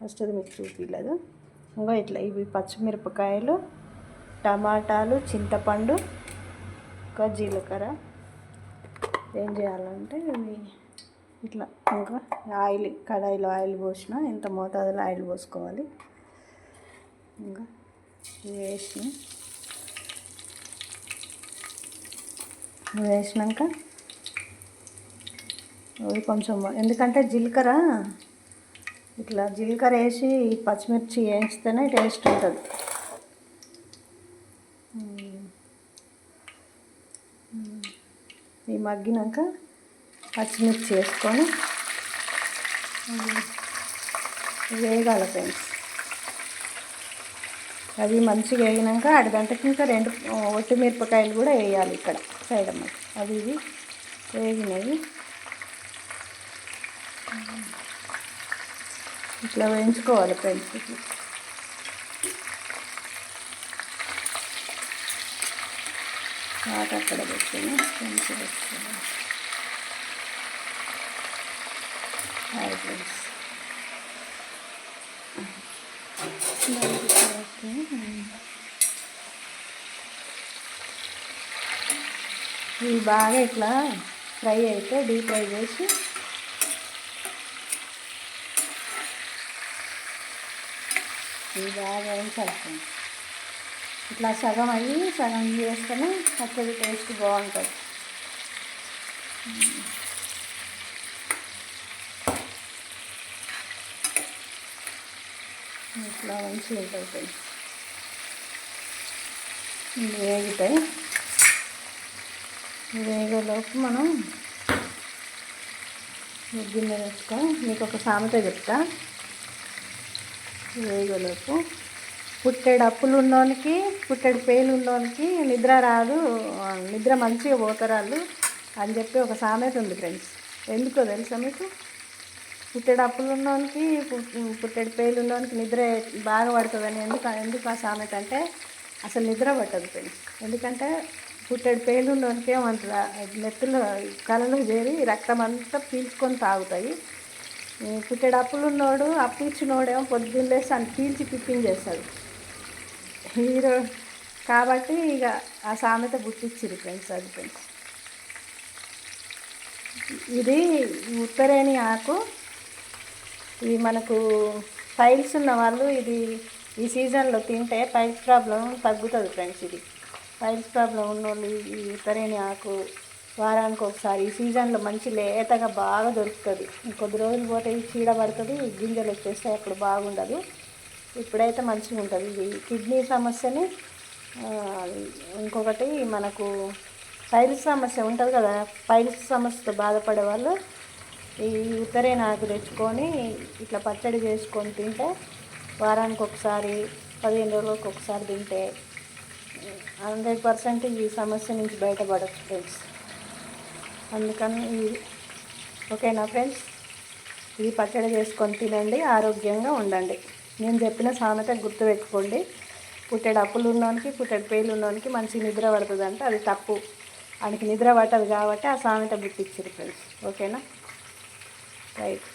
First అది మీకు చూపించలేదు. ఇంకా ఇట్లా ఇవి పచ్చిమిరపకాయలు, టమాటాలు, చింతపండు, ఇంకా జీలకర్ర. ఏం చేయాలంటే ఇవి ఇట్లా ఇంకా ఆయిల్, కడాయిలో ఆయిల్ పోసిన, ఇంత మోతాదులో ఆయిల్ పోసుకోవాలి. ఇంకా వేసినాక అది కొంచెం, ఎందుకంటే జీలకర్ర వేసి పచ్చిమిర్చి వేస్తేనే టేస్ట్ ఉంటుంది. ఈ మగ్గినాక పచ్చిమిర్చి వేసుకొని వేగాలి ఫ్రెండ్స్. అది మంచిగా వేగినాక అరగంటకి ఇంకా 2 ఒట్టిమిరపకాయలు కూడా వేయాలి ఇక్కడ సైడ్ అన్నమాట. అవి ఇవి వేగినవి ఇట్లా వేయించుకోవాలి ఫ్రెండ్స్. ఇట్లా అక్కడ పెట్టుకుని కొంచెం వేసుకోవాలి. ఫ్రెండ్స్ ఇవి బాగా ఇట్లా ఫ్రై అయితే డీప్ ఫ్రై చేసి ఇవి బాగా వేయించాలి. ఇట్లా సగం అయ్యి సగం చేస్తేనే పచ్చడి టేస్ట్ బాగుంటుంది. ఇట్లా మంచిగా ఉంటుంది. వేగుతాయి. వేగేలోపు మనం గిన్నె వేసుకొని మీకు ఒక సామెత చెప్తా. వేగేలోపు పుట్టెడు అప్పులు ఉన్నోనికి, పుట్టెడు పేలు ఉన్నోనికి నిద్ర రాదు, నిద్ర మంచిగా పోతారాళ్ళు అని చెప్పి ఒక సామెత ఉంది ఫ్రెండ్స్. ఎందుకో తెలుసా మీకు? పుట్టెడు అప్పులు ఉన్నోనికి, పుట్టెడు పేలు ఉన్నోనికి నిద్ర బాగా పడుతుందని. ఎందుకు ఆ సామెత అంటే అసలు నిద్ర పట్టదు ఫ్రెండ్స్. ఎందుకంటే పుట్టెడు పేలు ఉన్నోనికి ఏమంటారు, నెత్తులు కళ్ళలో చేరి రక్తం అంతా పీల్చుకొని తాగుతాయి. పుట్టెడు అప్పులు ఉన్నోడు, అప్పు ఇచ్చినోడేమో పొద్దున్న లేసి అని పీల్చి పిప్పించేస్తాడు హీరో. కాబట్టి ఇక ఆ సామెత పుట్టించిరు ఫ్రెండ్స్. అది ఫ్రెండ్స్, ఇది ఉత్తరేణి ఆకు. ఇది మనకు పైల్స్ ఉన్న వాళ్ళు ఇది ఈ సీజన్లో తింటే పైల్స్ ప్రాబ్లం తగ్గుతుంది ఫ్రెండ్స్. ఇది పైల్స్ ప్రాబ్లం ఉన్నోళ్ళు ఈ ఉత్తరేణి ఆకు వారానికి ఒకసారి ఈ సీజన్లో మంచి లేతగా బాగా దొరుకుతుంది. కొద్ది రోజులు పోతే చీడ పడుతుంది, గింజలు వచ్చేస్తాయి, అప్పుడు బాగుండదు. ఇప్పుడైతే మంచిగా ఉంటుంది. ఇది కిడ్నీ సమస్యని, ఇంకొకటి మనకు పైల్స్ సమస్య ఉంటుంది కదా, పైల్స్ సమస్యతో బాధపడే వాళ్ళు ఈ ఉత్తరేణి ఆకు తెచ్చుకొని ఇట్లా పచ్చడి చేసుకొని తింటే వారానికి ఒకసారి, 15 రోజులకు ఒకసారి తింటే 100% ఈ సమస్య నుంచి బయటపడచ్చు ఫ్రెండ్స్. అందుకని ఓకేనా ఫ్రెండ్స్, ఈ పచ్చడి చేసుకొని తినండి, ఆరోగ్యంగా ఉండండి. నేను చెప్పిన సామెత గుర్తుపెట్టుకోండి. పుట్టెడు అప్పులు ఉన్నోనికి, పుట్టెడు పేలు ఉన్నోనికి మంచి నిద్ర పడుతుంది అంటే అది తప్పు. ఆయనకి నిద్ర పట్టదు కాబట్టి ఆ సామెత గుర్తించారు ఫ్రెండ్స్. ఓకేనా, రైట్.